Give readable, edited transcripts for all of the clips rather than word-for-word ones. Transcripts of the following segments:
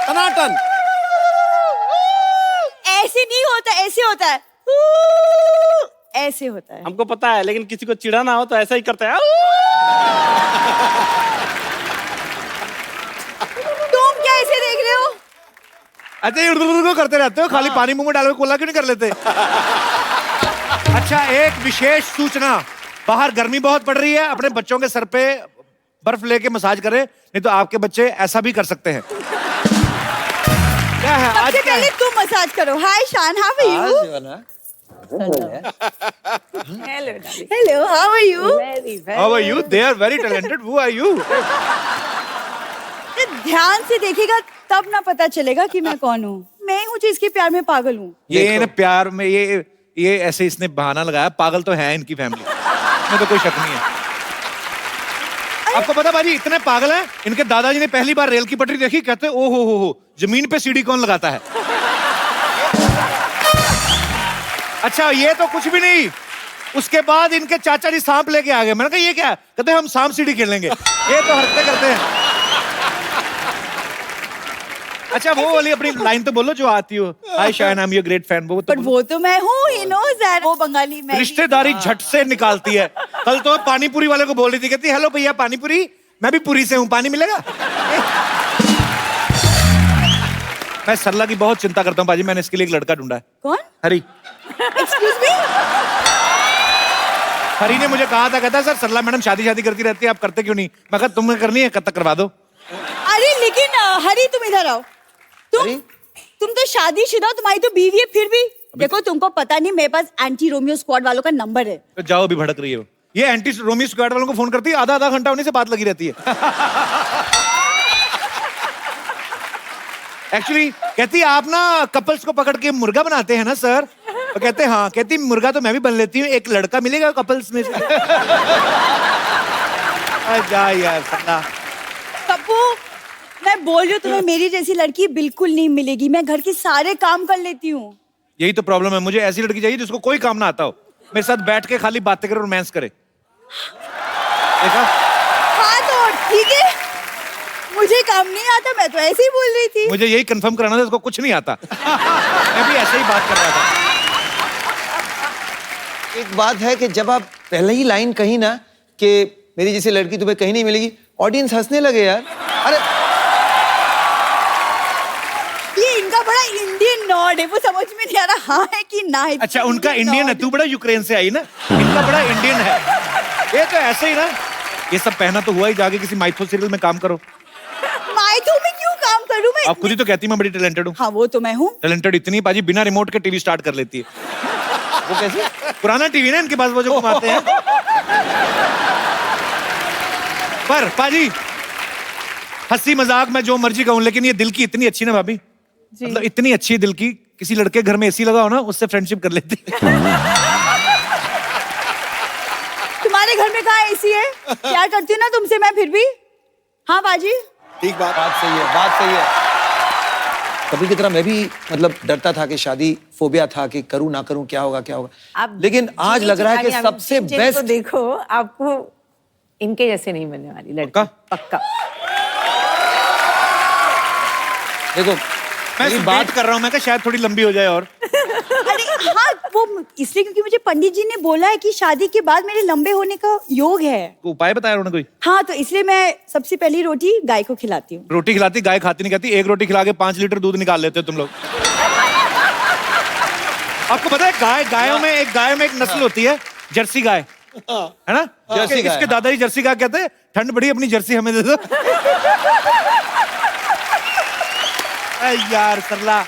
टनाटन। ऐसे नहीं होता, ऐसे होता है, ऐसे होता है। हमको पता है, लेकिन किसी को चिढ़ाना हो तो ऐसा ही करते हैं। तुम क्या ऐसे देख रहे हो? अच्छा ये उर्दू करते रहते हो, खाली पानी मुंह में डाल के कोला क्यों नहीं कर लेते? अच्छा एक विशेष सूचना, बाहर गर्मी बहुत पड़ रही है, अपने बच्चों के सर पे बर्फ लेके मसाज करें, नहीं तो आपके बच्चे ऐसा भी कर सकते हैं। क्या है आज सबसे क्या पहले है? तुम मसाज करो। Hi Shaan, how are you? Hello, how are you? How are you? They are very talented. Who are you? ध्यान से देखेगा तब ना पता चलेगा कि मैं कौन हूँ। मैं हूँ जो इसके प्यार में पागल हूँ। ये ना प्यार में ये ऐसे इसने बहाना लगाया, पागल तो है इनकी फैमिली में, तो कोई शक नहीं है। आपको पता बाजी इतने पागल हैं, इनके दादाजी ने पहली बार रेल की पटरी देखी, कहते ओ हो जमीन पे सीढ़ी कौन लगाता है? अच्छा ये तो कुछ भी नहीं, उसके बाद इनके चाचा जी सांप लेके आ गए। मैंने कहा ये क्या? कहते हम सांप सीढ़ी खेलेंगे। ये तो हरकतें करते हैं। अच्छा वो वाली अपनी लाइन तो बोलो जो आती हो, hi Shayan I am your great fan. वो तो पर वो तो मैं हूँ, ही नोज़ दैट। वो बंगाली मैं। रिश्तेदारी झट से निकालती है। कल तो पानी पूरी वाले को बोल रही थी, कहती हेलो भैया पानी पूरी, मैं भी पुरी से हूँ, पानी मिलेगा? मैं सरला की बहुत चिंता करता हूँ बाजी, मैंने इसके लिए एक लड़का ढूंढा है। कौन? हरी। Excuse me? हरी ने मुझे कहा था, कहता सर सरला मैडम शादी करती रहती है, आप करते क्यों नहीं? मैं कहा तुम्हें करनी है, कब तक करवा दो। अरे लेकिन हरी तुम इधर आओ। तुम तो शादीशुदा, तुम्हारी तो बीवी है, फिर भी देखो तुमको पता नहीं मेरे पास एंटी रोमियो स्क्वाड वालों का नंबर है। तो जाओ अभी भड़क रही है वो। ये एंटी रोमियो स्क्वाड वालों को फोन करती है, आधा घंटा उन्हीं से बात लगी रहती है। एक्चुअली कहती आप ना कपल्स को पकड़ के मुर्गा बनाते हैं ना सर? तो कहते हाँ, कहती मुर्गा तो मैं भी बन लेती हूँ, एक लड़का मिलेगा कपल्स में से। जा यार सल्ला। पप्पू मैं बोल रही हूँ तुम्हें, मेरी जैसी लड़की बिल्कुल नहीं मिलेगी। मैं घर के सारे काम कर लेती हूँ। यही तो प्रॉब्लम है, मुझे ऐसी लड़की चाहिए जिसको कोई काम ना आता हो, मेरे साथ बैठ के खाली बातें करे, रोमांस करे। देखा? हाँ तो ठीक है, मुझे काम नहीं आता, मैं तो ऐसे ही बोल रही थी। मुझे यही कंफर्म कराना था, इसको कुछ नहीं आता। मैं भी ऐसे ही बात कर रहा था। एक बात है कि जब आप पहले ही लाइन कही ना कि मेरी जैसी लड़की तुम्हें कहीं नहीं मिलेगी, ऑडियंस हंसने लगे यार। अरे ये इनका बड़ा इंडियन नॉड है, वो समझ में नहीं आ रहा हाँ है कि ना है। अच्छा उनका इंडियन है, तू बड़ा यूक्रेन से आई ना, इनका बड़ा इंडियन है। ये तो ऐसे ही ना, ये सब पहना तो हुआ ही, जाके किसी माइथो सीरियल में काम करो। माइथो में क्यों काम करूं मैं? आप खुद ही तो कहती मैं बड़ी टैलेंटेड हूँ। हाँ वो तो मैं हूँ। टैलेंटेड इतनी पाजी बिना रिमोट के टीवी स्टार्ट कर लेती है। वो कैसे? पुराना टीवी ना इनके पास, वो जो घुमाते हैं। पर पाजी हंसी मजाक मैं जो मर्जी कहूं, लेकिन ये दिल की इतनी अच्छी ना भाभी, मतलब इतनी अच्छी दिल की, किसी लड़के घर में एसी लगा हो ना उससे फ्रेंडशिप कर लेती। तुम्हारे घर में कहाँ एसी है? प्यार करती हूँ ना तुमसे मैं फिर भी। हाँ बाजी ठीक बात। बात सही है, बात सही है। कभी की तरह मैं भी मतलब डरता था कि शादी फोबिया था कि करूं ना करूं, क्या होगा क्या होगा। लेकिन आज लग रहा है कि सबसे बेस्ट। देखो आपको इनके जैसे नहीं बनने वाली लड़का, पक्का। देखो मैं बात कर रहा हूँ, मैं कहा शायद थोड़ी लंबी हो जाए और। अरे हाँ वो इसलिए क्योंकि मुझे पंडित जी ने बोला है कि शादी के बाद मेरे लंबे होने का योग है। उपाय बताया उन्होंने कोई? हाँ तो इसलिए मैं सबसे पहली रोटी गाय को खिलाती हूँ। रोटी खिलाती, गाय खाती नहीं कहती। एक रोटी खिला के 5 लीटर दूध निकाल लेते हो तुम लोग। आपको पता है गायों में एक नस्ल होती है जर्सी गाय, है ना? जर्सी गाय, इसके दादाजी जर्सी गाय कहते हैं, ठंड बड़ी अपनी जर्सी हमें दे दो। यार सरला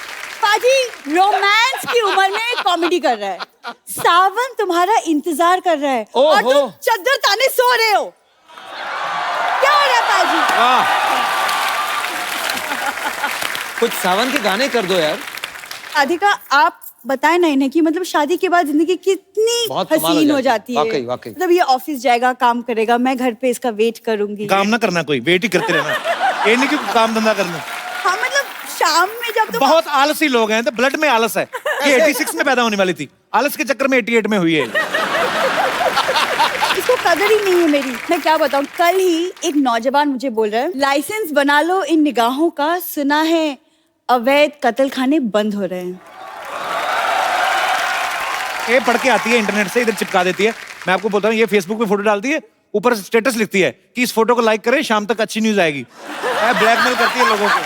पाजी रोमांस की उम्र में कॉमेडी कर रहा है। सावन तुम्हारा इंतजार कर रहा है और तुम चद्दर ताने सो रहे हो। क्या हो रहा है पाजी? कुछ सावन के गाने कर दो यार। राधिका आप बताए ना इन्हें कि मतलब शादी के बाद जिंदगी कितनी हसीन हो जाती है। वाकई वाकई। मतलब ये ऑफिस जाएगा, काम करेगा, मैं घर पे इसका वेट करूंगी। काम ना करना, कोई वेट ही करते रहना। ये नहीं कि काम धंधा करना। हाँ मतलब शाम में जब तुम बहुत आलसी लोग हैं, तो ब्लड में आलस है। ये 86 में पैदा होने वाली थी, आलस के चक्कर में 88 में हुई है। इसको कदर ही नहीं है मेरी। मैं क्या बताऊं, कल ही एक नौजवान मुझे बोल रहा है लाइसेंस बना लो इन निगाहों का, सुना है अवैध कत्ल खाने बंद हो रहे हैं। ये पढ़ के आती है इंटरनेट से, इधर चिपका देती है। मैं आपको बोलता हूँ, ये फेसबुक पे फोटो डालती है, ऊपर स्टेटस लिखती है कि इस फोटो को लाइक करें, शाम तक अच्छी न्यूज आएगी। ब्लैकमेल करती है लोगों को।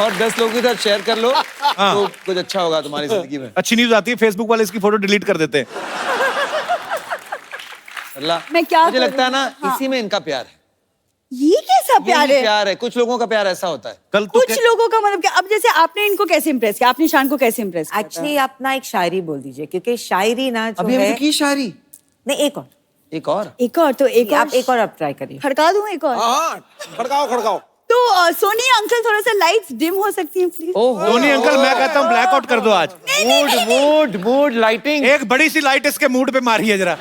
और 10 लोगों के साथ शेयर कर लो तो कुछ अच्छा होगा तुम्हारी जिंदगी में। अच्छी न्यूज आती है, फेसबुक वाले इसकी फोटो डिलीट कर देते हैं। अल्लाह, मैं क्या मुझे करूं? लगता है ना हाँ। इसी में इनका प्यार है। ये कैसा प्यार यही है? प्यार है। कुछ लोगों का प्यार ऐसा होता है। कल तो कुछ लोगों का मतलब क्या? अब जैसे आपने इनको कैसे इम्प्रेस किया, आपने शान को कैसे इम्प्रेस किया? एक्चुअली आप ना एक शायरी बोल दीजिए, क्योंकि शायरी ना जो अभी है हमने की शायरी। नहीं, एक और एक और एक और तो एक और आप एक और आप ट्राई करिए। खड़का दूं एक और? हाँ खड़काओ खड़काओ। तो सोनी अंकल थोड़ा सा लाइट्स डिम हो सकती हैं प्लीज? धोनी अंकल, मैं कहता हूँ ब्लैकआउट कर दो आज। Mood lighting. एक बड़ी सी लाइट इसके मूड पे मारी है जरा।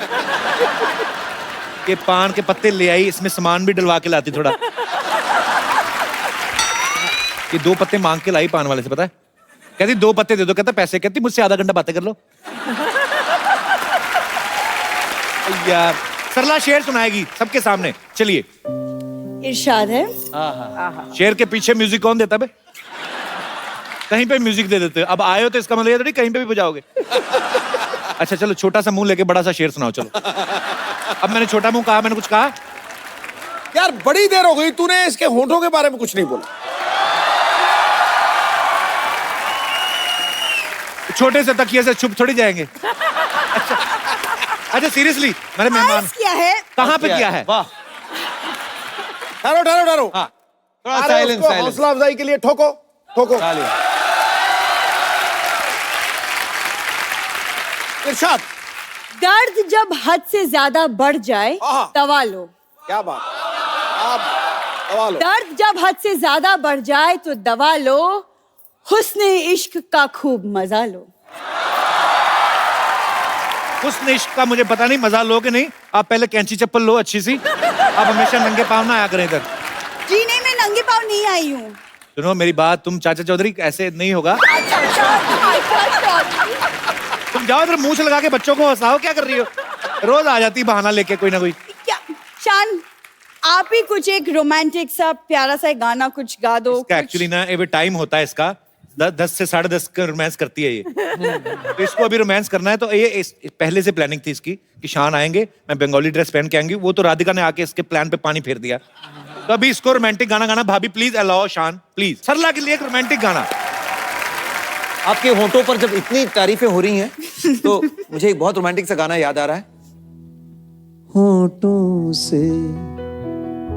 ये पान के पत्ते ले आई, इसमें सामान भी डलवा के लाती थोड़ा। ये 2 पत्ते मांग के लाई पान वाले से, पता है? कहती 2 पत्ते दे दो, कहता पैसे, कहती मुझसे आधा घंटा बातें कर लो। यार सरला शेर सुनाएगी सबके सामने, चलिए। इरशाद है। शेर के पीछे म्यूजिक कौन देता है बे? कहीं पे म्यूजिक दे देते हो। अब आए हो तो इसका मतलब ये थोड़ी कहीं पे भी बजाओगे। अच्छा चलो, छोटा सा मुंह लेके बड़ा सा शेर सुनाओ, चलो। अब मैंने छोटा मुंह कहा, मैंने कुछ कहा? यार बड़ी देर हो गई, तूने इसके होठों के बारे में कुछ नहीं बोला। छोटे से तकिए से छुप थोड़ी जाएंगे। अच्छा सीरियसली, मेरे मेहमान आइस किया है। कहाँ पे किया है? वाह, ठहरो ठहरो ठहरो। थोड़ा अरे साइलेंस उसको साइलेंस। हौसला अफजाई के लिए ठोको ठोको। इरशाद। दर्द जब हद से ज्यादा बढ़ जाए आहा। दवा लो। क्या बात, आप दवा लो। दर्द जब हद से ज्यादा बढ़ जाए तो दवा लो, हुस्न इश्क का खूब मजा लो। उस इश्क का मुझे पता नहीं, मजा लो कि नहीं। आप पहले कैंची चप्पल लो अच्छी सी। आप हमेशा नंगे पाँव ना आया करें इधर। जी नहीं, मैं नंगे पाँव नहीं आई हूँ। सुनो मेरी बात, तुम चाचा चौधरी ऐसे नहीं होगा। तुम जाओ इधर, मूंछ लगा के बच्चों को हंसाओ। क्या कर रही हो? रोज आ जाती बहाना लेके कोई ना कोई। क्या शान, आप ही कुछ एक रोमांटिक सा प्यारा सा गाना कुछ गा दो। इसका एक्चुअली ना ये टाइम होता है इसका, 10 से 10:30 का रोमांस करती है ये। तो इसको अभी रोमांस करना है, तो ये पहले से प्लानिंग थी इसकी कि शान आएंगे, मैं बंगाली ड्रेस पहन के आएंगी। वो तो राधिका ने आके इसके प्लान पे पानी फेर दिया। तो अभी इसको रोमांटिक गाना गाना। भाभी प्लीज अलाओ शान, प्लीज सरला के लिए एक रोमांटिक गाना। आपके होठों पर जब इतनी तारीफें हो रही हैं तो मुझे एक बहुत रोमांटिक सा गाना याद आ रहा है। होठों से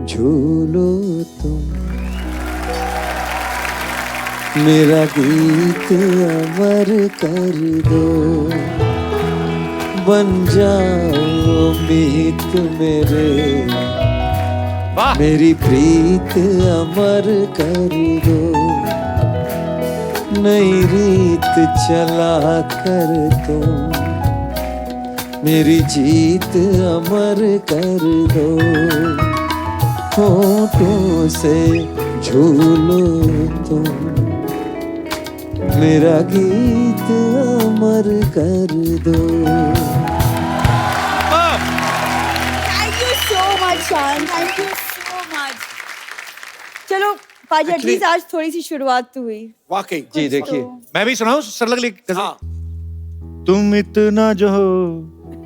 झूलो तुम, मेरा गीत अमर कर दो, बन जाओ मीत मेरे, वाह मेरी प्रीत अमर कर दो, नई रीत चला कर तुम, मेरी जीत अमर कर दो, होठों से झूलो तुम, मेरा गीत अमर कर दो। थैंक यू सो मच शान, थैंक यू सो मच। चलो पाजी, एटलीस्ट आज थोड़ी सी शुरुआत तो हुई। वाकई जी देखिए, मैं भी सुनाऊं सरला के लिए गजल? हाँ। तुम इतना जो हो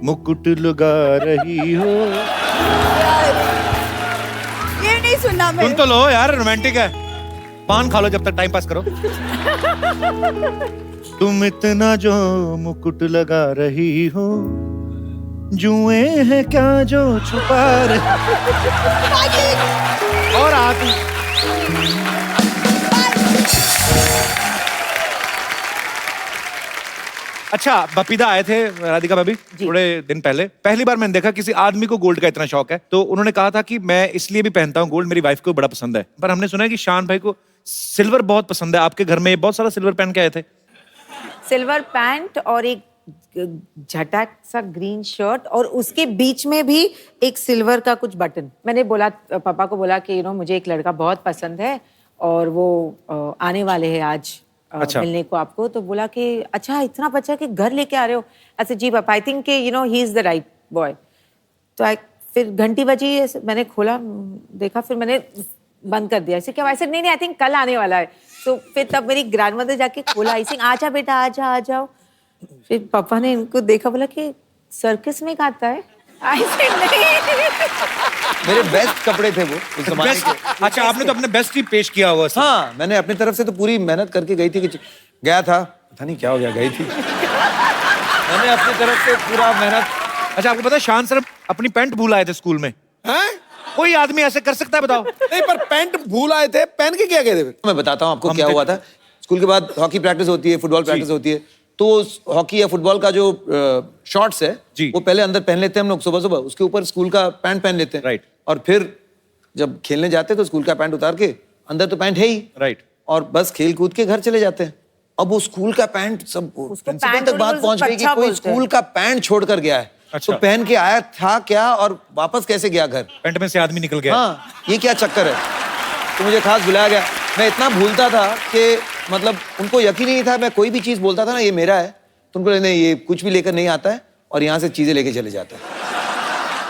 मुकुट लगा रही हो। ये नहीं सुनना मैं। सुन तो लो यार, रोमांटिक है। पान खा लो जब तक टाइम पास करो। तुम इतना जो मुकुट लगा रही हो, जुए हैं क्या जो छुपा रहे। और आती अच्छा, बपीदा आए थे राधिका भाभी थोड़े दिन पहले। पहली बार मैंने देखा किसी आदमी को गोल्ड का इतना शौक है। तो उन्होंने कहा था कि मैं इसलिए भी पहनता हूँ गोल्ड, मेरी वाइफ को बड़ा पसंद है। पर हमने सुना है कि शान भाई को सिल्वर बहुत पसंद है। आपके घर में बहुत सारा सिल्वर पहन के आए थे। सिल्वर पैंट और एक झटक सा ग्रीन शर्ट, और उसके बीच में भी एक सिल्वर का कुछ बटन। मैंने बोला, पापा को बोला कि मुझे एक लड़का बहुत पसंद है और वो आने वाले हैं आज अच्छा। मिलने को आपको। तो बोला कि अच्छा इतना बच्चा कि घर लेके आ रहे हो। अच्छा जी पापा, I think he is the right boy. तो फिर घंटी बजी, मैंने खोला देखा, फिर मैंने बंद कर दिया। ऐसे क्या? ऐसे नहीं, आई थिंक कल आने वाला है। तो फिर तब मेरी ग्रैंडमदर जाके खोला, आई थिंक आजा बेटा आ जाओ। फिर पापा ने इनको देखा, बोला कि सर्कस में गाता है। आई सेड नहीं। मेरे बेस्ट कपड़े थे वो उस जमाने के। अच्छा, आपने तो अपने बेस्ट ही पेश किया हुआ। हाँ, मैंने अपनी तरफ से तो पूरी मेहनत करके गई थी कि गया था, पता नहीं क्या हो गया, गई थी। मैंने अपनी तरफ से पूरा मेहनत। अच्छा, आपको पता है शान सर अपनी पैंट भूल आए थे स्कूल में? हैं? कोई आदमी ऐसे कर सकता है, बताओ? नहीं, पर पैंट भूल आए थे, पहन के क्या गए थे फिर? मैं बताता हूँ आपको क्या हुआ था। स्कूल के बाद हॉकी प्रैक्टिस होती है, फुटबॉल प्रैक्टिस होती है, तो हॉकी या फुटबॉल का जो शॉर्ट्स है जी। वो पहले अंदर पहन लेते हैं हम लोग सुबह सुबह, उसके ऊपर स्कूल का पैंट पहन लेते हैं। राइट। और फिर जब खेलने जाते हैं तो स्कूल का पैंट उतार के, अंदर तो पैंट है ही, राइट, और बस खेल कूद के घर चले जाते हैं। अब वो स्कूल का पैंट सब प्रिंसिपल पैंट तक बात पहुंच गई कि अच्छा कोई बोलते हैं। स्कूल का पैंट छोड़ कर गया है। अच्छा। तो पहन के आया था क्या और वापस कैसे गया घर? पैंट में से आदमी निकल गया। हाँ, ये क्या चक्कर है? तो मुझे खास बुलाया गया। मैं इतना भूलता था कि मतलब उनको यकीन ही नहीं था, मैं कोई भी चीज बोलता था ना ये मेरा है, तो उनको नहीं, ये कुछ भी लेकर नहीं आता है और यहाँ से चीजें लेके चले जाता है।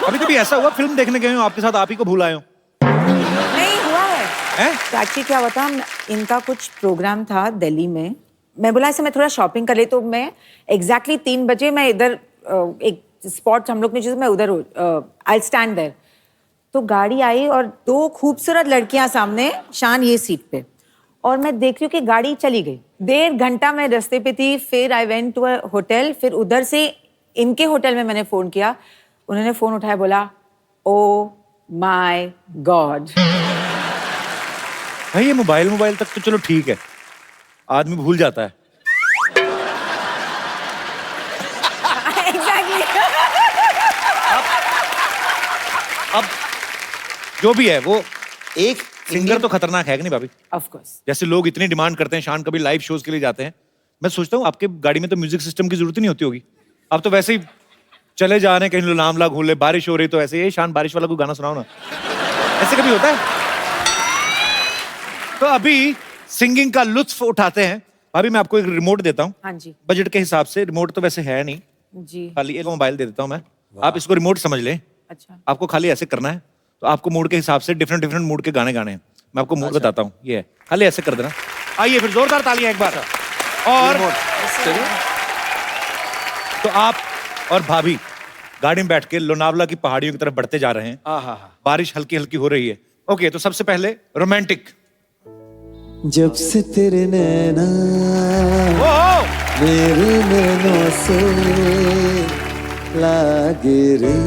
कभी कभी ऐसा हुआ फिल्म देखने गए हो आपके साथ आप ही को भूल आए हो? नहीं हुआ है। हैं? तो एक्चुअली क्या हुआ था, इनका कुछ प्रोग्राम था दिल्ली में। मैं बोला ऐसे मैं थोड़ा शॉपिंग कर ले, तो मैं एग्जैक्टली 3 बजे मैं इधर एक स्पॉट हम लोग ने, मैं उधर आई स्टैंड देयर। तो गाड़ी आई और 2 खूबसूरत लड़कियां सामने, शान ये सीट पे, और मैं देख रही हूँ कि गाड़ी चली गई। 1.5 घंटा मैं रास्ते पे थी। फिर I went to a hotel, फिर उधर से इनके होटल में मैंने फोन किया। उन्होंने फोन उठाया, बोला ओ माय गॉड। भाई ये मोबाइल तक तो चलो ठीक है, आदमी भूल जाता है। एग्जैक्टली। अब जो भी है वो एक सिंगर तो खतरनाक है कि नहीं भाभी? Of course. जैसे लोग इतनी डिमांड करते हैं, शान कभी लाइव शोज के लिए जाते हैं, मैं सोचता हूँ आपके गाड़ी में तो म्यूजिक सिस्टम की जरूरत ही नहीं होती होगी। आप तो वैसे ही चले जा रहे हैं, कहीं लामला घूम ले, बारिश हो रही तो ऐसे, ये शान बारिश वाला कोई गाना सुनाओ ना। ऐसे कभी होता है? तो अभी सिंगिंग का लुत्फ उठाते हैं। भाभी मैं आपको एक रिमोट देता हूँ। हाँ जी। बजट के हिसाब से रिमोट तो वैसे है नहीं, जी। खाली एक मोबाइल दे देता हूँ मैं, आप इसको रिमोट समझ लें। अच्छा। आपको खाली ऐसे करना है, तो आपको मूड के हिसाब से डिफरेंट डिफरेंट मूड के गाने गाने हैं। मैं आपको मूड बताता हूँ, ये है, खाली ऐसे कर देना। आइए फिर जोरदार तालियां एक बार। और तो आप और भाभी गाड़ी में बैठ के लोनावला की पहाड़ियों की तरफ बढ़ते जा रहे हैं। बारिश हल्की हल्की हो रही है। ओके, तो सबसे पहले रोमांटिक। जब से तेरे नैना मेरे नैनों से लागे रे,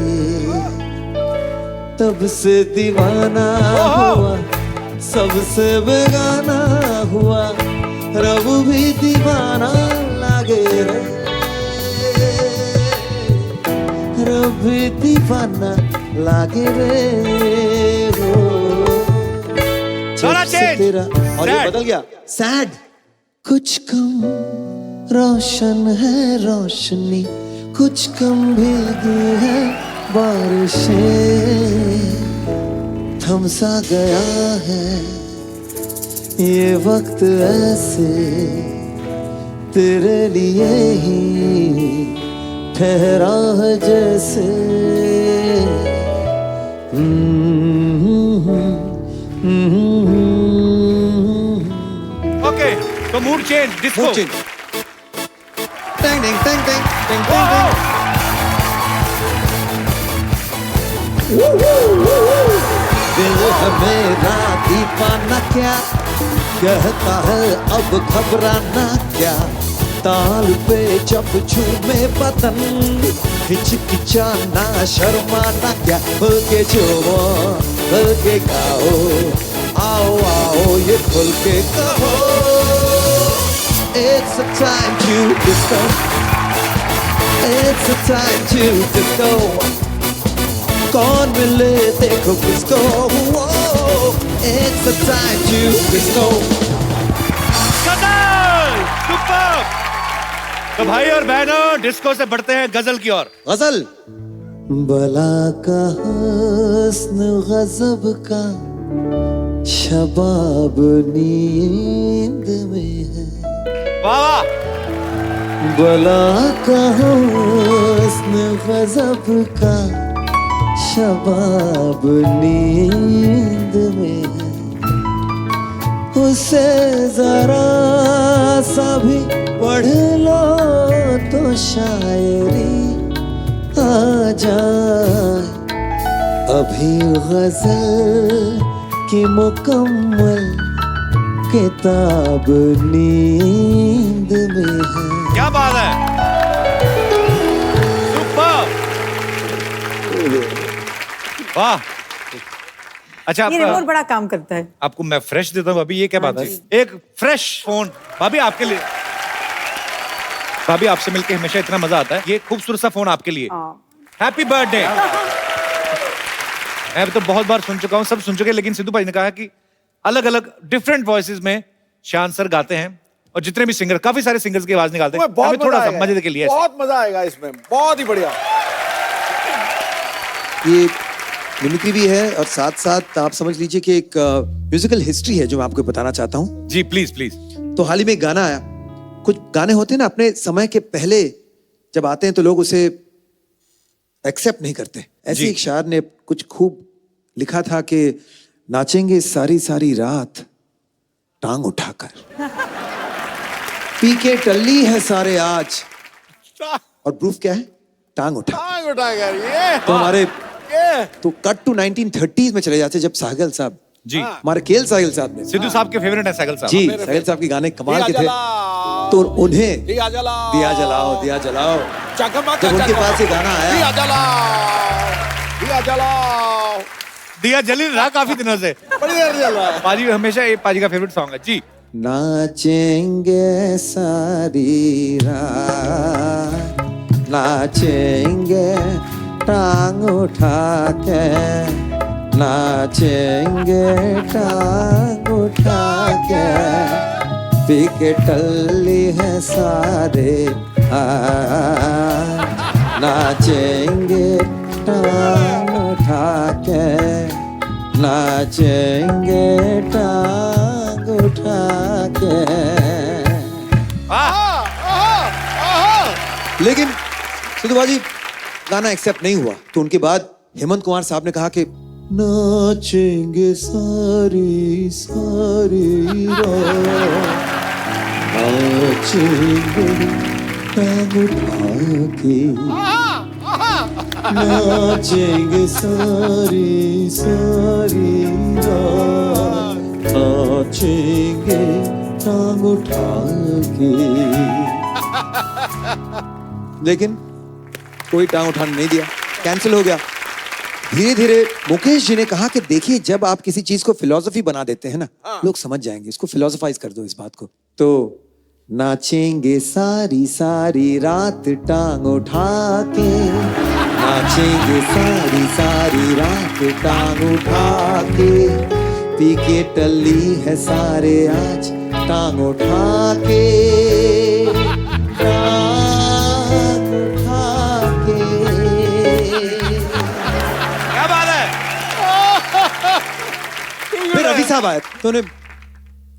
तब से दीवाना हुआ, सबसे बेगाना हुआ, रब भी दीवाना लागे रे, रब भी दीवाना लागे रे हो। सारा चेंज। तेरा और ये बदल गया, सैड। कुछ कम रोशन है रोशनी, कुछ कम भीगी है बारिशें, थम सा गया है ये वक्त ऐसे, तेरे लिए ही ठहरा है जैसे। ओके, तो mood change, disco. Mood change. टिंग टिंग टिंग टिंग टिंग टिंग। दिल है मेरा दीवाना क्या, कहता है अब घबराना क्या, ताल पे जब झूमे बदन, हिचकिचाना शर्माना क्या, खुल के झूमो खुल के गाओ, आओ आओ ये खुल के कहो। It's a time to disco, it's a time to disco, कौन मिले देखो किसको, it's a time to disco। गजल, सुपर। तो भाई और बहनों, डिस्को से बढ़ते हैं गजल की ओर। गजल। बला का हुस्न गजब का, शबाब नींद में है, वाह वाह। बला का हुस्न गजब का, शबाब नींद में है, उसे जरा सा भी पढ़ लो तो शायरी आ जाए। अभी गजल की मुकम्मल किताब नींद में है। क्या बात है, सुपर, वाह। अच्छा, ये रिमोट बड़ा काम करता है। आपको मैं फ्रेश देता हूँ भाभी, ये क्या बात है? एक फ्रेश फोन भाभी आपके लिए। भाभी आपसे मिलके हमेशा इतना मजा आता है। ये खूबसूरत सा फोन आपके लिए। Happy birthday. मैं तो बहुत बार सुन चुका हूँ, सब सुन चुके, लेकिन सिद्धू भाई ने कहा कि अलग अलग डिफरेंट वॉइसेस में शान सर गाते हैं, और जितने भी सिंगर, काफी सारे सिंगर्स की आवाज निकालते हैं। हमें थोड़ा सा मजे के लिए बहुत मजा आएगा इसमें, बहुत ही बढ़िया। ये मिमिक्री भी है और साथ साथ आप समझ लीजिए कि एक म्यूजिकल हिस्ट्री है जो मैं आपको बताना चाहता हूँ। जी प्लीज प्लीज। तो हाल ही में एक गाना आया, कुछ गाने होते हैं ना अपने समय के पहले जब आते हैं तो लोग उसे एक्सेप्ट नहीं करते। ऐसे एक शायर ने कुछ खूब लिखा था कि नाचेंगे सारी सारी रात टांग उठाकर, पी के टल्ली है सारे आज, और प्रूफ क्या है? टांग उठाकर। ये तो हमारे तो कट टू 1930s में चले जाते जब साहिल साहब, जी हमारे केएल साहिल साहब ने, सिद्धू साहब के फेवरेट है साहिल साहब। जी साहिल साहब के गाने कमाल के थे, तो उन्हें दिया जलाओ, दिया जलाओ, दिया जलाओ, चकमका जब उनके पास ये गाना दिया आया, जलाओ, दिया जलाओ, दिया जली रहा काफी दिनों से। बड़ी देर जल रहा है। पाजी हमेशा ये पाजी का फेवरेट सॉन्ग है जी। नाचेंगे सारी रात, नाचेंगे टांग उठा के, नाचेंगे टांग उठा के, पी के टल्ली है सारे आज, नाचेंगे टांग उठा के, नाचेंगे टांग उठा के। लेकिन सिद्धू बाजी गाना एक्सेप्ट नहीं हुआ, तो उनके बाद हेमंत कुमार साहब ने कहा कि नाचेंगे सारी सारी रात, नाचेंगे टांग उठा के, नाचेंगे सारी सारी रात, नाचेंगे टांग उठा के। लेकिन कोई टांग उठाने नहीं दिया, कैंसिल हो गया। धीरे धीरे मुकेश जी ने कहा कि देखिए जब आप किसी चीज को फिलॉसफी बना देते हैं ना, लोग समझ जाएंगे, इसको फिलोसफाइज कर दो इस बात को। तो नाचेंगे सारी सारी रात टांग उठा के, नाचेंगे सारी सारी रात टांग उठा के, पी के टल्ली है सारे आज टांग उठा के, टांग उठा के। क्या बात है। फिर रवि साहब आए तो उन्हें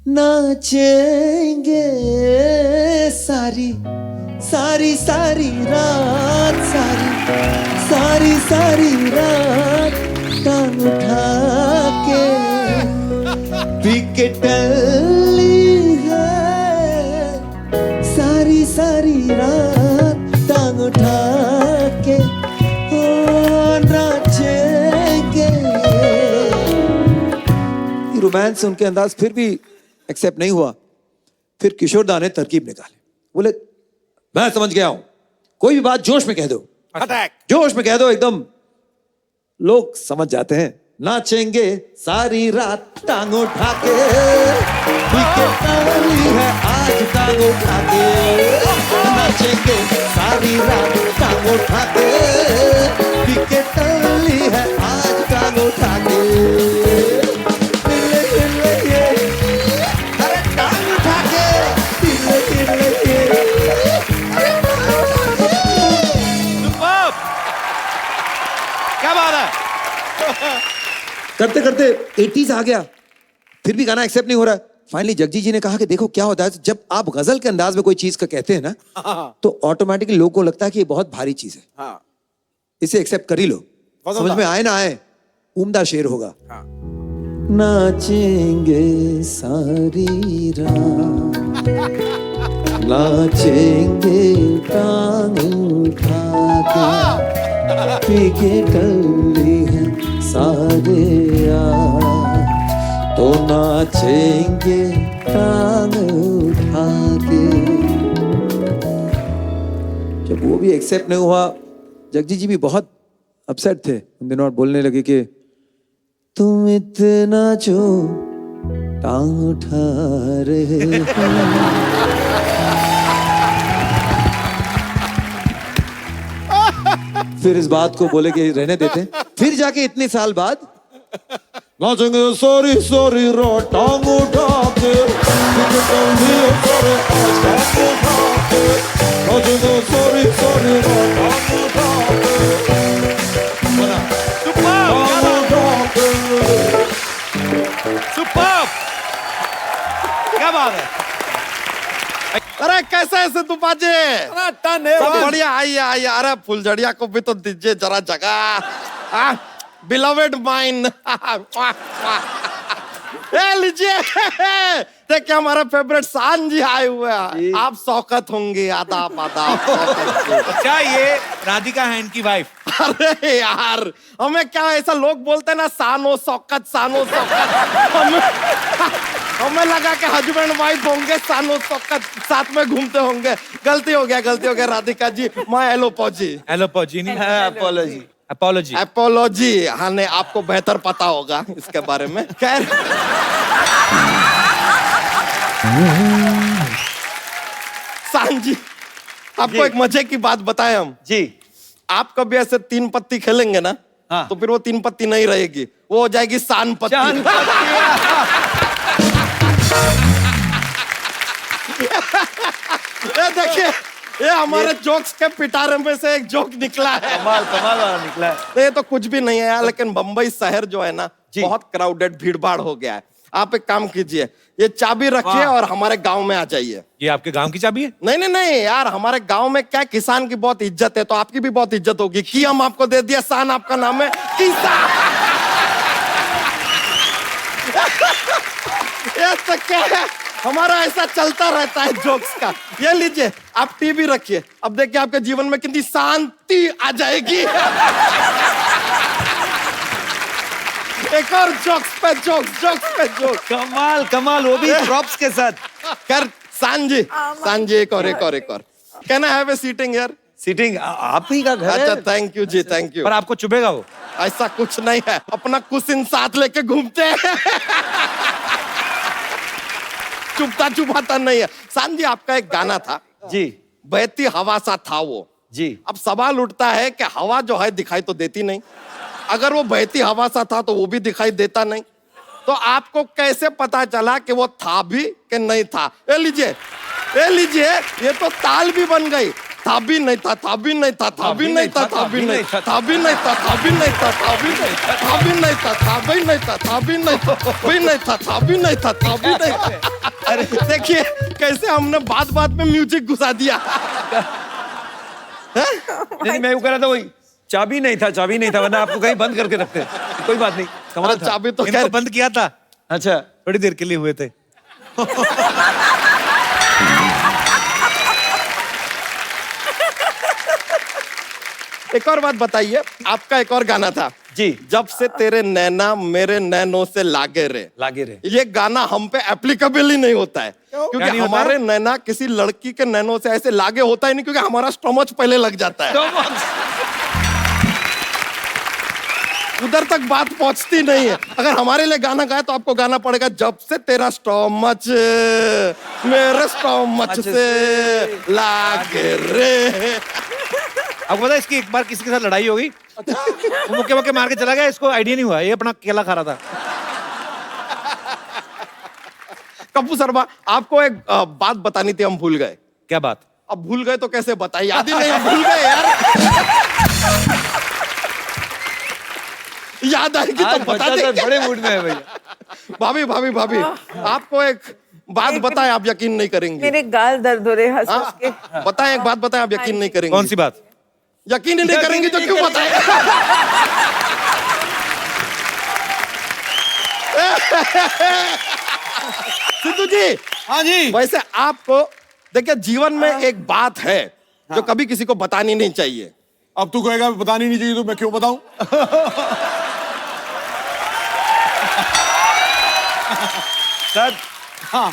नाचेंगे सारी सारी सारी रात, सारी सारी सारी रात टांग उठा के, पी के टल्ली है सारी सारी रात टांग उठा के, ओ नाचेंगे। रोमांस उनके अंदाज फिर भी एक्सेप्ट नहीं हुआ। फिर किशोर दा ने तरकीब निकाली, बोले मैं समझ गया हूं, कोई भी बात जोश में कह दो, अटैक, जोश में कह दो, एकदम लोग समझ जाते हैं। नाचेंगे सारी रात टांग उठा के, टांगी है आज टांग उठा के, नाचेंगे सारी रात टांग उठा के, टांगी है आज टांग उठा के। क्या बात है। करते करते 80s आ गया, फिर भी गाना एक्सेप्ट नहीं हो रहा। फाइनली जगजीत जी ने कहा कि देखो क्या होता है, जब आप गजल के अंदाज में कोई चीज का कहते हैं ना, तो ऑटोमेटिकली लोगों को लगता है कि ये बहुत भारी चीज है, इसे एक्सेप्ट कर ही लो, समझ में आए ना आए, उम्दा शेर होगा। नाचेंगे सारी रात, नाचेंगे टांग उठा के, पी के टल्ली है सारे यार, तो नाचेंगे टांग उठा के। जब वो भी एक्सेप्ट नहीं हुआ, जगजीत जी भी बहुत अपसेट थे उन दिनों और बोलने लगे कि तुम इतना जो टांग उठा रहे हो। फिर इस बात को बोले कि रहने देते। फिर जाके इतने साल बाद नाचेंगे सॉरी सॉरी रो टांग उठा के, नाचेंगे सॉरी सॉरी रो टांग उठा के, सुपर्ब! क्या बात है? अरे कैसे है सिद्धू पाजी? सब बढ़िया, आइए आइए। अरे फुलझड़िया को भी तो दीजिए जरा जगह। Beloved mine. ए लीजिए, देखिए हमारे फेवरेट शान जी आए हुए हैं। आप शौकत होंगे, आदाब आदाब। अच्छा, ये राधिका है इनकी वाइफ। अरे यार, हमें क्या ऐसा लोग बोलते हैं ना, सानो शौकत सानो शौकत। हमें लगा कि हस्बैंड वाइफ होंगे, सानो शौकत साथ में घूमते होंगे। गलती हो गया राधिका जी। माय एलोपॉजी। एलोपॉजी नहीं, अपॉलॉजी। अपॉलॉजी। एपोलॉजी। हाँ ने आपको बेहतर पता होगा इसके बारे में। खैर, शान जी, आपको एक मजे की बात बताएं हम जी। आप कभी ऐसे 3 पत्ती खेलेंगे ना, हाँ। तो फिर वो 3 पत्ती नहीं रहेगी, वो हो जाएगी शान पत्ती। ये देखिए, ये हमारे जोक्स के पिटारे में से एक जोक निकला है। कमाल वाला निकला है। ये तो कुछ भी नहीं है यार, लेकिन बंबई शहर जो है ना, बहुत क्राउडेड, भीड़भाड़ हो गया है। आप एक काम कीजिए, ये चाबी रखिए और हमारे गांव में आ जाइए। ये आपके गांव की चाबी है? नहीं यार, हमारे गांव में क्या किसान की बहुत इज्जत है, तो आपकी भी बहुत इज्जत होगी। की हम आपको दे दिया, शान आपका नाम है किसान। ये तो क्या है, हमारा ऐसा चलता रहता है जोक्स का। ये लीजिए, आप टीवी रखिए, अब देखिए आपके जीवन में कितनी शांति आ जाएगी। एक और जोक्स पे जोक्स। कमाल, वो भी प्रॉप्स के साथ। कर शान जी, एक और। Can I have a seating यार? सीटिंग आप ही का घर है। अच्छा, thank you ji, thank you. पर आपको चुभेगा वो? ऐसा कुछ नहीं है, अपना कुशन साथ लेके घूमते हैं। चुभता नहीं है। शान जी, आपका एक गाना था जी। बहती हवा सा था वो जी। अब सवाल उठता है कि हवा जो है दिखाई तो देती नहीं, अगर वो बहती हवा सा था तो वो भी दिखाई देता नहीं, तो आपको कैसे पता चला कि वो था भी कि नहीं था? ये लीजिए, ये तो ताल भी बन गई। था भी नहीं था, था भी नहीं था, था भी नहीं था, था भी नहीं था, था भी नहीं था, था भी नहीं था, था भी नहीं था, था भी नहीं था, था भी नहीं था, था भी नहीं था, भी नहीं था, था भी नहीं था, था भी नहीं था। अरे देखिए कैसे हमने बात में म्यूजिक घुसा दिया। नहीं, मैं वो कह रहा था, वही चाबी नहीं था, वरना आपको कहीं बंद करके रखते। कोई बात नहीं, कमाल था। चाबी तो इनको खैर बंद किया था, अच्छा, थोड़ी देर के लिए हुए थे। एक और बात बताइए, आपका एक और गाना था जी। जब से तेरे नैना मेरे नैनों से लागे रे। ये गाना हम पे एप्लीकेबल ही नहीं होता है, क्योंकि हमारे नैना किसी लड़की के नैनों से ऐसे लागे होता ही नहीं, क्योंकि हमारा स्टोमच पहले लग जाता है। उधर तक बात पहुंचती नहीं है। अगर हमारे लिए गाना गाए तो आपको गाना पड़ेगा जब से तेरा स्टोमच मेरे स्टोमच से लागे रे। आपको पता है, इसकी एक बार किसी के साथ लड़ाई हो गई, वो मुक्के मार के चला गया, इसको आइडिया नहीं हुआ, ये अपना केला खा रहा था। कपूर शर्मा, आपको एक बात बतानी थी, हम भूल गए। क्या बात? अब भूल गए तो कैसे बताइए, याद ही नहीं, हम भूल गए यार। याद आएगी तो बता देंगे। बड़े मूड में है भैया। भाभी, आपको एक बात बताएं, आप यकीन नहीं करेंगे। मेरे गाल दर्द हो रहे हैं हंस के। बताएं, एक बात बताएं, आप यकीन नहीं करेंगे। कौन सी बात? यकीन ही नहीं करेंगे तो क्यों बताएं? सिद्धू जी, हाँ जी। वैसे आपको देखिए जीवन में एक बात है जो कभी किसी को बतानी नहीं चाहिए। अब तू कहेगा बतानी नहीं चाहिए तो मैं क्यों बताऊं? सर हाँ,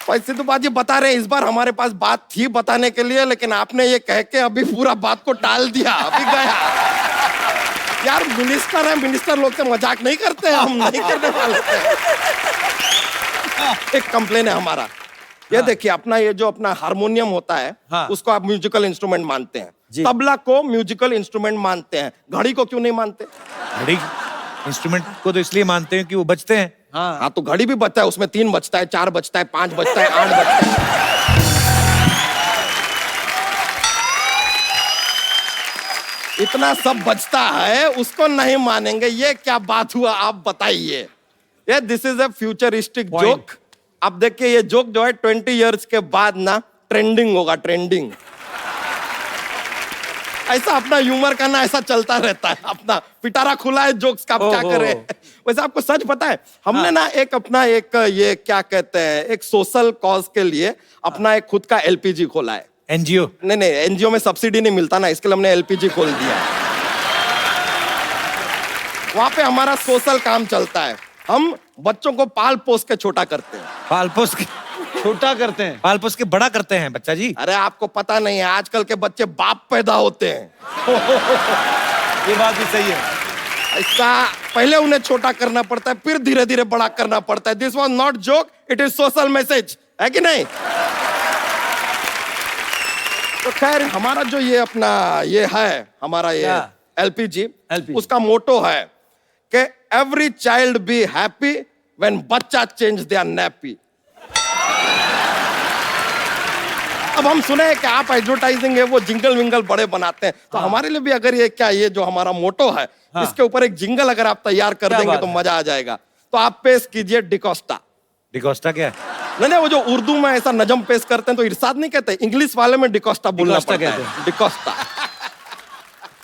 भाई सिद्धू बाजी बता रहे हैं, इस बार हमारे पास बात थी बताने के लिए, लेकिन आपने ये कह के अभी पूरा बात को टाल दिया, अभी गया। यार मिनिस्टर है, मिनिस्टर लोग से मजाक नहीं करते हैं, हम नहीं करने वाले थे। एक कंप्लेन है हमारा, ये देखिए अपना ये जो अपना हारमोनियम होता है, हाँ। उसको आप म्यूजिकल इंस्ट्रूमेंट मानते हैं, जी। तबला को म्यूजिकल इंस्ट्रूमेंट मानते हैं, घड़ी को क्यों नहीं मानते? घड़ी इंस्ट्रूमेंट को तो इसलिए मानते हैं कि वो बजते हैं। हाँ तो घड़ी भी बजता है, उसमें 3 बजता है, 4 बजता है, 5 बजता है, 8 बजता है। इतना सब बजता है, उसको नहीं मानेंगे, ये क्या बात हुआ आप बताइए। ये this is a futuristic joke. अब देखिए ये जोक जो है 20 इयर्स के बाद ना ट्रेंडिंग होगा, ट्रेंडिंग। ऐसा अपना ह्यूमर करना ऐसा चलता रहता है, अपना पिटारा खुला है जोक्स का, आप क्या करें। वैसे आपको सच पता है, हमने ना एक अपना एक ये क्या कहते हैं, एक सोशल कॉज के लिए अपना एक खुद का एलपीजी खोला है। एनजीओ? नहीं, एनजीओ में सब्सिडी नहीं मिलता ना, इसके लिए हमने एलपीजी खोल दिया। वहां पे हमारा सोशल काम चलता है, हम बच्चों को पाल पोस के छोटा करते हैं। पाल पोस के छोटा करते हैं। पाल पोस के बड़ा करते हैं बच्चा जी। अरे आपको पता नहीं है, आजकल के बच्चे बाप पैदा होते हैं। ये बात भी सही है। ऐसा पहले उन्हें छोटा करना पड़ता है, फिर धीरे धीरे बड़ा करना पड़ता है। This was not joke, it is social message, है कि नहीं? तो खैर हमारा जो ये अपना ये है, हमारा ये एलपीजी, उसका मोटो है कि every child be happy when बच्चा चेंज देयर नैपी। अब हम सुने कि आप एडवर्टाइजिंग है वो जिंगल विंगल बड़े बनाते हैं, तो हमारे लिए भी अगर ये क्या ये जो हमारा मोटो है, इसके ऊपर एक जिंगल अगर आप तैयार कर देंगे तो मजा आ जाएगा। तो आप पेश कीजिए डिकोस्टा। डिकोस्टा क्या है? नहीं, वो जो उर्दू में ऐसा नजम पेश करते हैं तो इरशाद नहीं कहते, इंग्लिश वाले में डिकोस्टा बोलना पड़ता है, डिकोस्टा।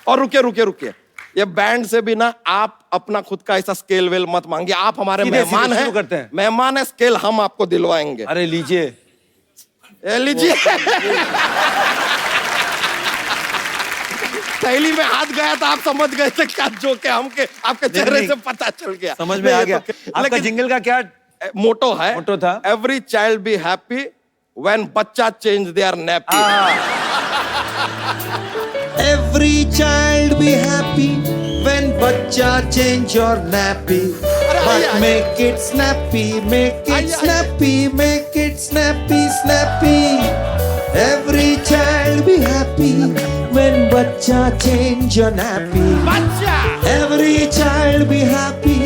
और रुकिए, ये बैंड से भी ना आप अपना खुद का ऐसा स्केल वेल मत मांगिए, आप हमारे मेहमान हैं, मेहमान है, स्केल हम आपको दिलवाएंगे। अरे लीजिए, लीजिए। थैली में हाथ गया था, आप समझ गए थे क्या जोक है, हमके आपके चेहरे से पता चल गया, समझ में आ गया। आपका जिंगल का क्या मोटो है? मोटो था every child be happy when बच्चा change their nappy. Every child be happy when बच्चा change your nappy. But make it snappy, make it snappy, make it snappy, snappy. Every child be happy when बच्चा change your nappy. Every child be happy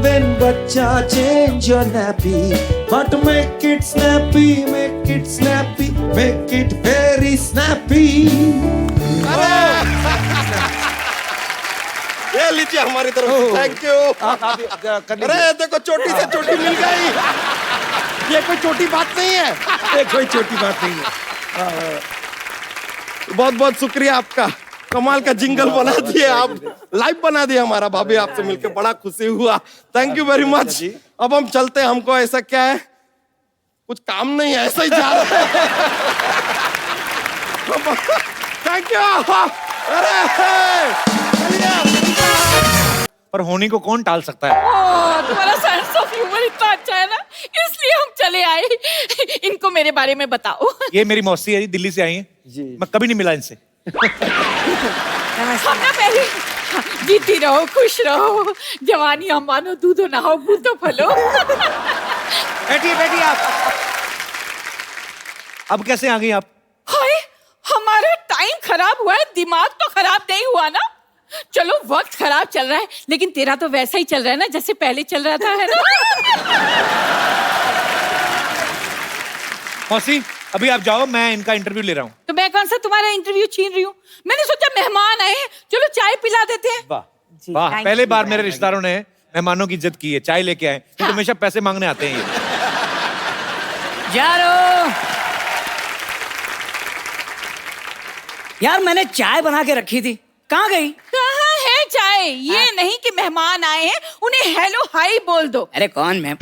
when बच्चा change your nappy. But make it snappy, make it snappy, make it very snappy. ये लीजिए हमारी तरफ से, thank you. अरे देखो चोटी से चोटी मिल गई, ये कोई छोटी बात नहीं है, ये कोई छोटी बात नहीं है। बहुत बहुत शुक्रिया आपका, कमाल का जिंगल बना दिए आप, लाइव बना दिया हमारा। भाभी आपसे मिलकर बड़ा खुशी हुआ, थैंक यू वेरी मच। अब हम चलते हैं, हमको ऐसा क्या है, कुछ काम नहीं है, ऐसा ही जा रहा है। Thank you. पर होनी को कौन टाल सकता है? तुम्हारा सेंस ऑफ ह्यूमर इतना अच्छा है ना, इसलिए हम चले आए। इनको मेरे बारे में बताओ। ये मेरी मौसी है जी, दिल्ली से आई है जी, मैं कभी नहीं मिला इनसे। हम ना पहले जीती रहो, खुश रहो, जवानी हम मानो दूधो नहाओ बूंदो फलो। बैठिए आप। अब कैसे आ गई आप? हाय, हमारा टाइम खराब हुआ है, दिमाग तो खराब नहीं हुआ ना। चलो वक्त खराब चल रहा है, लेकिन तेरा तो वैसा ही चल रहा है ना जैसे पहले चल रहा था, है ना? मौसी अभी आप जाओ, मैं इनका इंटरव्यू ले रहा हूँ। तो मैं कौन सा तुम्हारा इंटरव्यू छीन रही हूँ? मैंने सोचा मेहमान आए हैं, चलो चाय पिला देते हैं। वाह, पहले बार मेरे रिश्तेदारों ने मेहमानों की इज्जत की है, चाय लेके आए। तो हमेशा पैसे मांगने आते हैं ये। यार मैंने चाय बना के रखी थी, कहाँ गई? कहाँ है चाय? ये नहीं कि मेहमान आए हैं उन्हें हेलो हाय बोल दो। अरे कौन ma'am?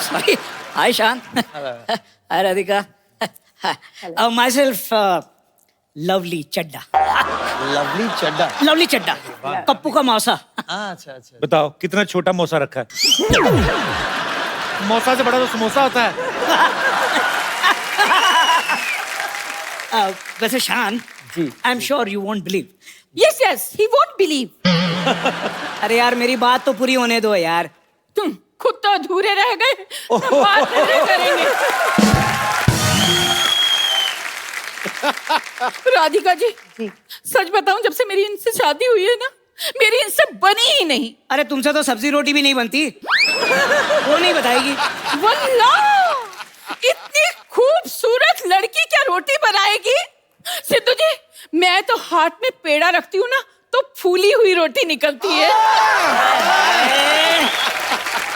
Sorry, hi Shaan, hi Radhika, myself Lovely Chadda. Lovely Chadda. Lovely Chadda, Pappu का मौसा। अच्छा अच्छा। बताओ कितना छोटा मौसा रखा है। मौसा से बड़ा तो समोसा होता है। वैसे Shaan ji, I am sure you won't believe. Yes yes, he won't believe. अरे यार मेरी बात तो पूरी होने दो यार। तुम खुद तो अधूरे रह गए, बात नहीं करेंगे। राधिका जी, सच बताऊं, जब से मेरी इनसे शादी हुई है ना, मेरी इनसे बनी ही नहीं। अरे तुमसे तो सब्जी रोटी भी नहीं बनती, वो नहीं बताएगी। वल्लाह, इतनी खूबसूरत लड़की क्या रोटी बनाएगी? सिद्धू जी, मैं तो हाथ में पेड़ा रखती हूँ ना तो फूली हुई रोटी निकलती है।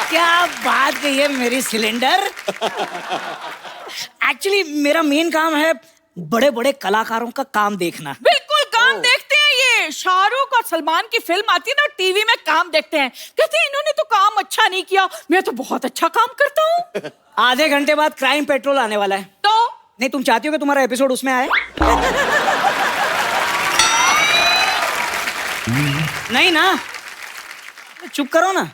क्या बात कही है मेरी सिलेंडर। एक्चुअली मेरा मेन काम है बड़े बड़े कलाकारों का काम देखना। बिल्कुल काम देखते हैं, ये शाहरुख और सलमान की फिल्म आती है ना टीवी में, काम देखते हैं, कहते हैं इन्होंने तो काम अच्छा नहीं किया, मैं तो बहुत अच्छा काम करता हूँ। आधे घंटे बाद क्राइम पेट्रोल आने वाला है। तो नहीं, तुम चाहती हो कि तुम्हारा एपिसोड उसमें आए? नहीं ना, चुप करो ना,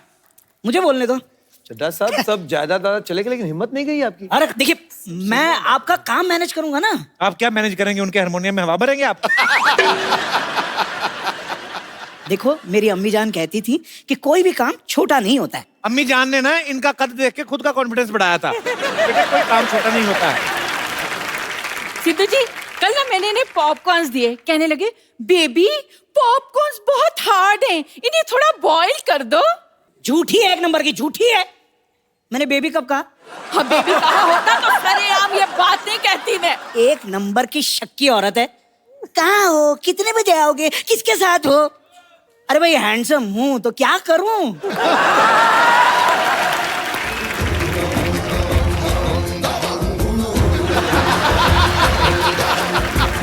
मुझे बोलने दो। चड्डा साहब सब ज्यादा चलेगा, लेकिन हिम्मत नहीं गई आपकी। अरे देखिए, मैं आपका काम मैनेज करूंगा ना। आप क्या मैनेज करेंगे? उनके हारमोनियम में हवा भरेंगे आप? देखो, मेरी अम्मी जान कहती थी कि कोई भी काम छोटा नहीं होता है। अम्मी जान ने ना इनका कद देख के खुद का कॉन्फिडेंस बढ़ाया था। बेटा कोई काम छोटा नहीं होता है। सिद्धू जी, कल ना मैंने इन्हें पॉपकॉर्न्स दिए, कहने लगे बेबी पॉपकॉर्न्स बहुत हार्ड हैं, इन्हें थोड़ा बॉईल कर दो। झूठी है, एक नंबर की झूठी है। मैंने बेबी कब कहा? हाँ, बेबी कहा होता तो सरेआम ये बात नहीं कहती मैं। एक नंबर की शक्की औरत है। कहाँ हो? कितने बजे आओगे? किसके साथ हो? अरे भाई हैंडसम हूं तो क्या करूं?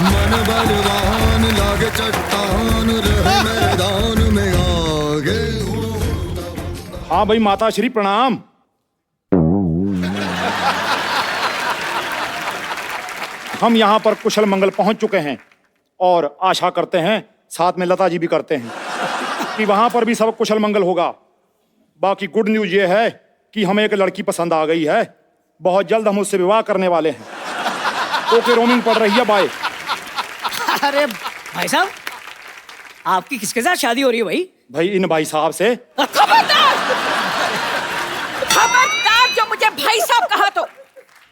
मन बलवान लागे चट्टान रहे मैदान में आगे। हाँ भाई, माता श्री प्रणाम। हम यहाँ पर कुशल मंगल पहुंच चुके हैं और आशा करते हैं, साथ में लता जी भी करते हैं, कि वहां पर भी सब कुशल मंगल होगा। बाकी गुड न्यूज ये है कि हमें एक लड़की पसंद आ गई है, बहुत जल्द हम उससे विवाह करने वाले हैं। ओके, रोमिंग पड़ रही है, बाय। अरे भाई साहब, आपकी किसके साथ शादी हो रही है भाई? भाई इन भाई साहब से। खबरदार, खबरदार, जो मुझे भाई साहब कहा तो।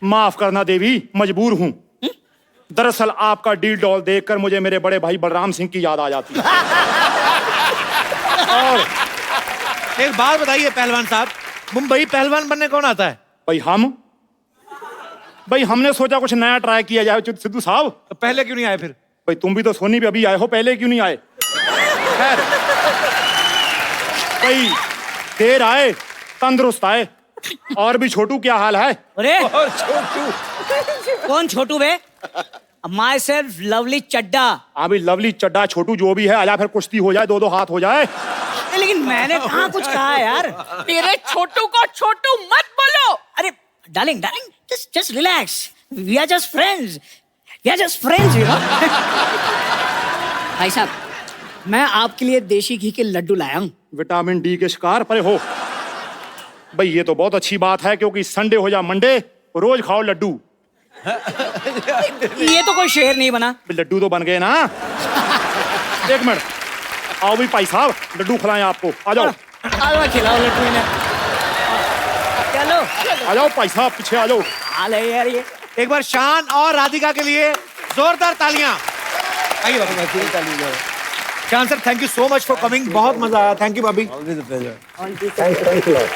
माफ करना देवी, मजबूर हूँ। दरअसल आपका डील डॉल देखकर मुझे मेरे बड़े भाई बलराम सिंह की याद आ जाती है। और एक बात बताइए पहलवान साहब, मुंबई पहलवान बनने कौन आता है? भाई हमने सोचा कुछ नया ट्राई किया जाए सिद्धू साहब। तो पहले क्यों नहीं आए फिर? भाई तुम भी तो सोनी भी अभी आए हो, पहले क्यों नहीं आए? खैर, भाई देर आए तंदुरुस्त आए। और भी छोटू, क्या हाल है? अरे और छोटू। कौन छोटू बे? माई सेल्फ लवली चड्डा। हाँ भाई, लवली चड्डा छोटू जो भी है, आजा फिर कुश्ती हो जाए, दो हाथ हो जाए। लेकिन मैंने कहाँ कुछ कहा है यार? तेरे छोटू को छोटू मत बोलो। अरे darling, just relax. We are just friends. We are just friends, you know. भाई साहब, मैं आपके लिए देशी घी के लड्डू लाया हूँ। विटामिन डी के शिकार परे हो। भाई ये तो बहुत अच्छी बात है, क्योंकि संडे हो या मंडे रोज खाओ लड्डू। ये तो कोई शेर नहीं बना। लड्डू तो बन गए ना। एक मिनट, आओ भी भाई साहब, लड्डू खिलाएं आपको। आ जाओ, खिलाओ लड्डू इन्हें। चलो आ जाओ भाई साहब, पीछे आ जाओ। हाल है यार ये। एक बार शान और राधिका के लिए जोरदार तालियां। आइए बाबू। शान sir, thank you so much for coming, बहुत मजा आया। थैंक यू भाभी। Always a pleasure. Thanks a lot.